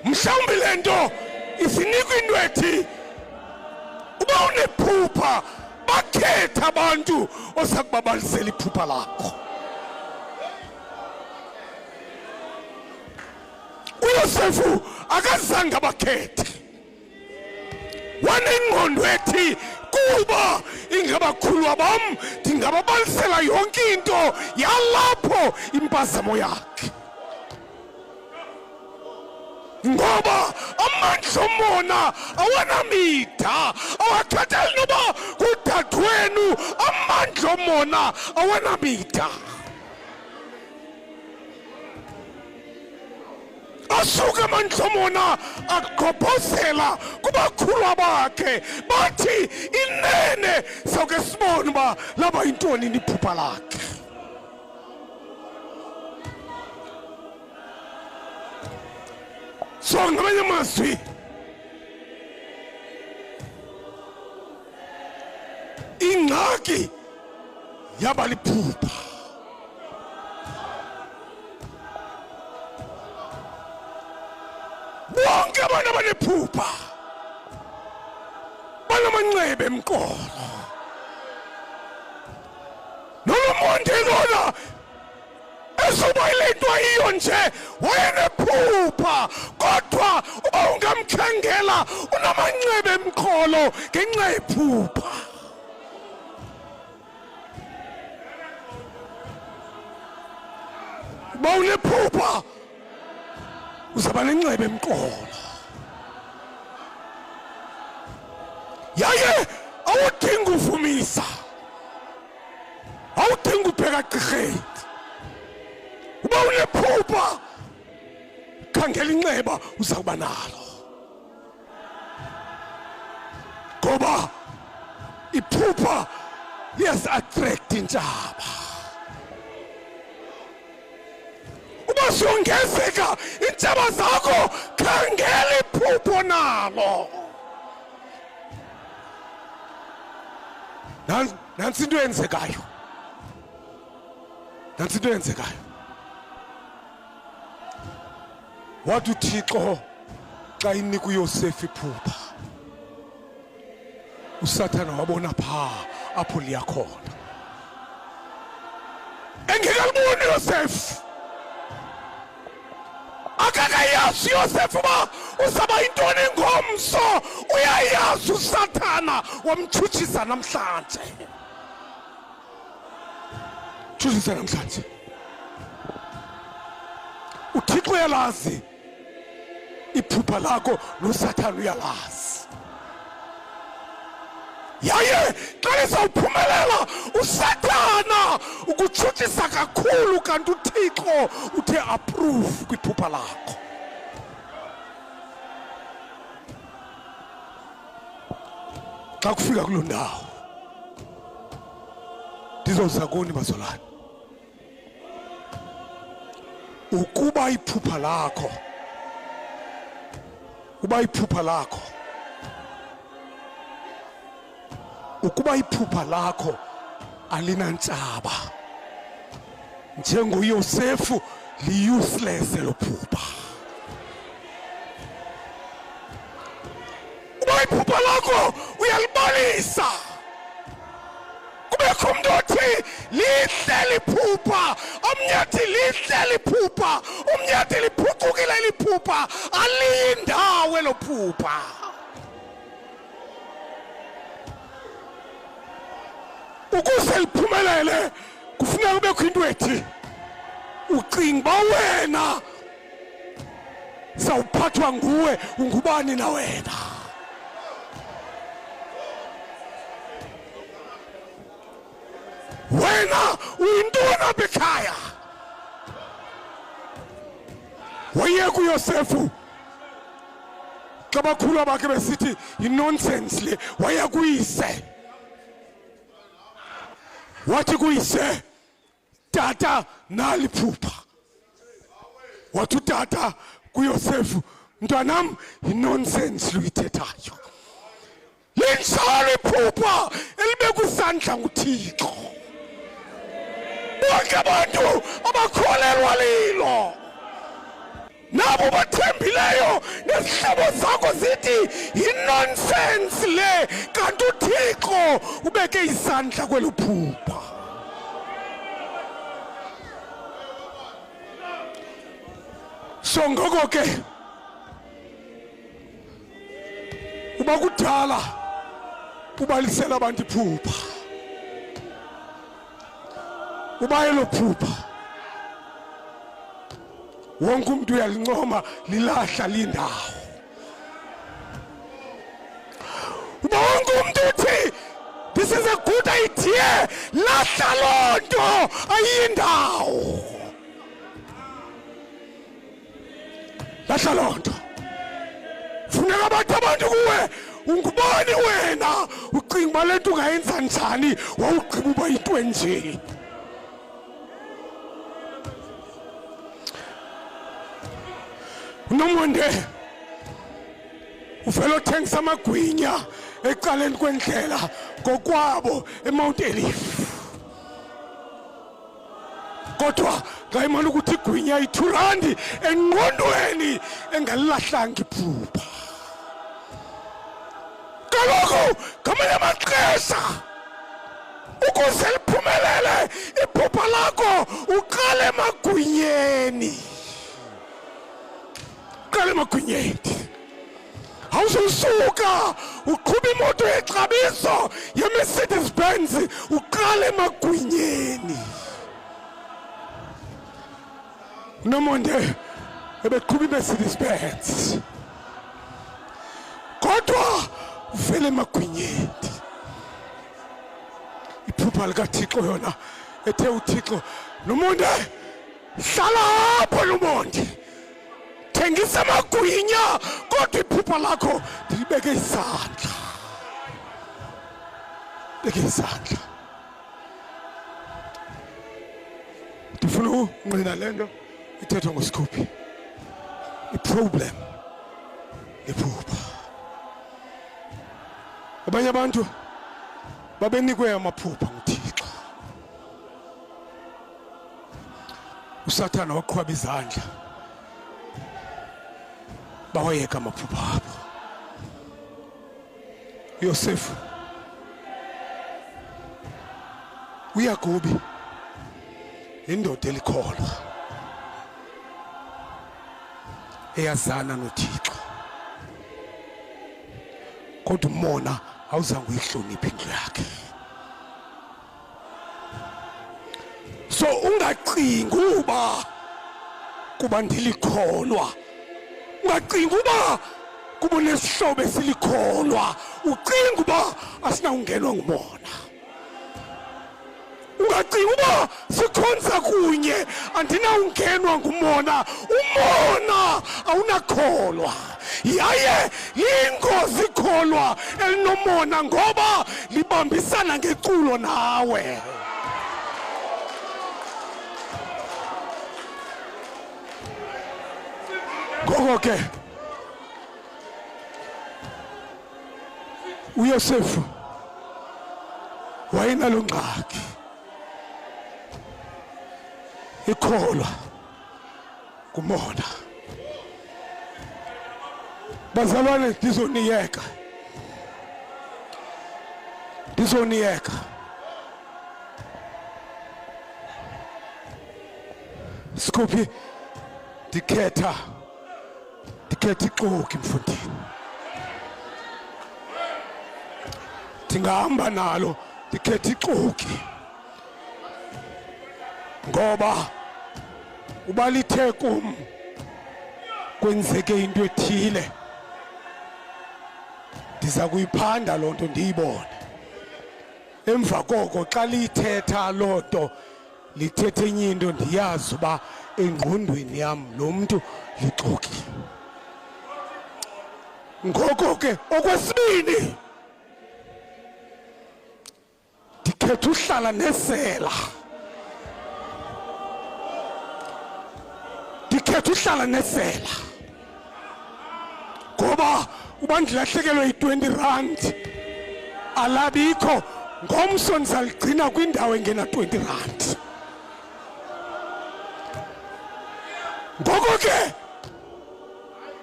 mhlawumbi lento isinikwa into ethi uba unephupha bakhetha abantu osakubabalisela iphupha lakho. uYosefu akazange abakhethe, wanengqondo ethi kuba ingabakhulu bam ndingababalisela yonke into yalapho impazamo yakhe, ngoba amandla omona awanamida, awakhathali noba kudadewenu, amandla omona awanamida. asuka amandla omona agqobhozela kubakhulu bakhe, bathi inene sawuke sibone uba laba yintoni iphupha lakhe. So ngamanye amazwi ingxaki yaba liphupha. bonke abantu abanephupha banamanxeba emqolo. nolomonde lona esuba ile nto ayiyo nje wayenephupha, kodwa uba ungamkhangela unamanxeba emqolo ngenxa yephupha. uba unephupha uzaba nenxeba emqolo, yaye awudinga uvumisa, awudinga ubheka gqirheni. uba unephupha khangela inxeba uzawuba nalo, ngoba iphupha liyasi-attract intshaba. uba siyongezeka intshaba zakho, khangela iphupho nalo. nansi into eyenzekayo, nansi into eyenzekayo. wathi uThixo xa inika uYosefu iphupha, uSathane wabona phaa apho liya khona, engekaliboni uYosefu. akakayazi uYosefu uba uzaba yintoni ngomso. uyayazi uSathana wamtshutshisa namhlanje, tshutshisa namhlanje. uThixo uyalazi iphupha lakho, noSathane uyalazi. yaye xa lizawuphumelela uSathana ukutshutshisa kakhulu, kanti uThixo uthe approve kwiphupha lakho. xa kufika kuloo ndawo ndizowuza kuni bazalwane, ukuba iphupha lakho, ukuba iphupha lakho alinantshaba, njengoYosefu li-useless elo phupha. uba iphupha lakho uyalibalisa, kubekho umntu othi lihle liphupha, omnye athi lihle liphupha, omnye athi liphucukile liphupha, aliyindawo elo phupha. ukuze liphumelele kufuneka kubekho into ethi ucinga uba wena sawuphathwa nguwe, ungubani na wena? wena uyintoni apha ekhaya? wayeka uYosefu xa bakhulu bakhe besithi yinonsense le, waya kuyise, wathi kuyise, tata nali phupha. wathi utata kuYosefu, mntwanam yinonsense luyithethayo, linjalo iphupha elibe kwisandla nguThixo. bonke abantu abakholelwa lilo, nabo bathembileyo izihlobo zakho zithi yi-nonsense le, kanti uThixo ubeke isandla kwelo phupha. So ngoko ke uba kudala ubalisela abantu iphupha, uba elo phupha wonke umuntu uyalincoma lilahla lindawo, uba wonke umuntu uthi this is a good idea, lahla loo nto ayindawo, lahla loo nto. Funeka bathi abantu kuwe ungubani wena ucinga uba le nto ungayenza njani wawugqiba uba yinto enje. Unomonde uvela othengisa amagwinya ecaleni kwendlela kokwabo eMount Elief, kodwa ngayimana ukuthi igwinya yi-R2 engqondweni engalilahlanga iphupha. Kaloku ngamanye amaxesha ukuze liphumelele iphupha lakho uqale emagwinyeni, uqale emagwinyeni. Awuzusuka uqhuba imoto yexabiso ye-Mercedes Benz uqale emagwinyeni. Unomonde ebeqhuba i-Mercedes Benz kodwa uvele emagwinyeni. Iphupha likaThixo yona ethe uThixo, Nomonde hlala apho Nomonde, thengisa amagwinya kodwa iphupha lakho ndilibeke isandla, beke isandla. Ndifuna ungqina le nto ithethwa nguScoopy, iproblem iphupha. Abanye abantu babenikwe amaphupha nguThixo, uSathane waqhwaba izandla bawayeka amaphupha abo. Yosefu uYakobi indoda elikholwa eyazana noThixo, kodwa umona awuzange uyihloniphe indlu yakhe. So ungacingi uba kuba ndilikholwa, ungacingi uba kuba unesihlobo esilikholwa ucinga uba asinawungenwa ngumona. Ungacinga uba sikhonza kunye andinawungenwa ngumona. Umona awunakholwa, yaye yingozi ikholwa elinomona ngoba libambisana ngeculo nawe. Ngoko ke uYosefu wayenalo ngxaki, ikholwa kumona. Bazalwane, ndizoniyeka Scoopy, ndikhetha ixoki mfundini, ndingahamba nalo, ndikhetha ixoki ngoba uba lithe kum kwenzeke into ethile ndiza kuyiphanda loo nto ndiyibone. Emva koko xa liyithetha loo nto lithethe enye into ndiyazi uba engqondweni yam lo mntu lixoki. Ngoko ke okwesibini ndikhetha uhlala nesela, ndikhetha uhlala nesela ngoba uba ndilahlekelwe yi-R20 alabikho, ngomso ndizaligcina kwindawo engena R20. Ngoko ke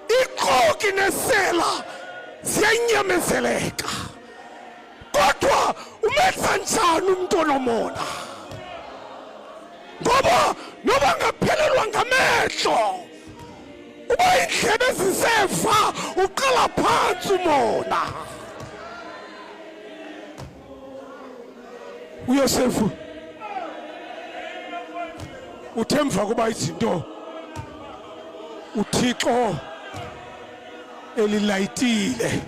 ixoki zokinesela ziyanyamezeleka, kodwa umenza njani umuntu onomona? Ngoba noba ngaphelelwa ngamehlo, uba indlebe ziseva, uqala phansi umona. uYosefu uthemva kuba izinto uThixo elilayitile,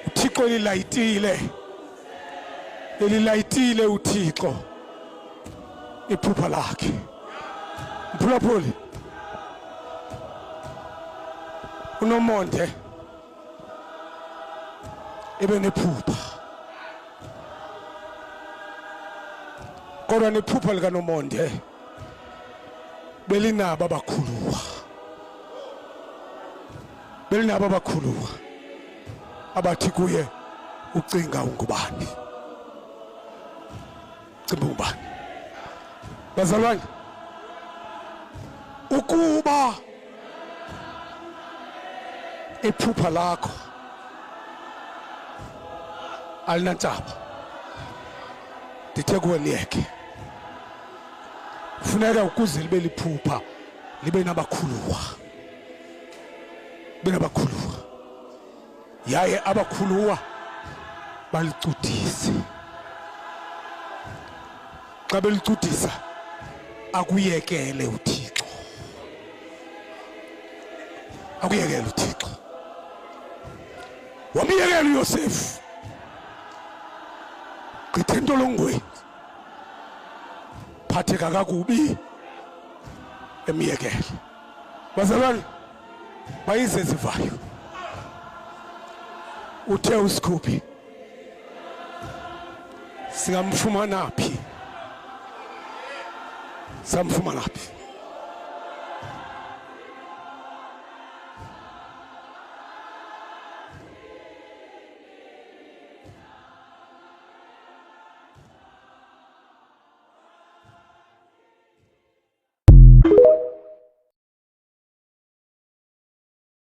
uThixo elilayitile uThixo iphupha lakhe. Mphulaphuli uNomonde ebe nephupha, kodwa nephupha likaNomonde belinabo abakhuluwa abathi kuye, ucinga ungubani? Ucinga ungubani? Bazalwane, ukuba iphupha lakho alinantshaba, ndithe kuwe liyeke. Kufuneka ukuze libe liphupha libe nabakhuluwa, yaye abakhuluwa balicudise. Xa belicudisa akuyekele uThixo, wamyekela uYosefu gqitha entolongweni, phatheka kakubi emyekela. Bazalwane, bayize zivayo, uthe uSkhuphi singamfumana phi?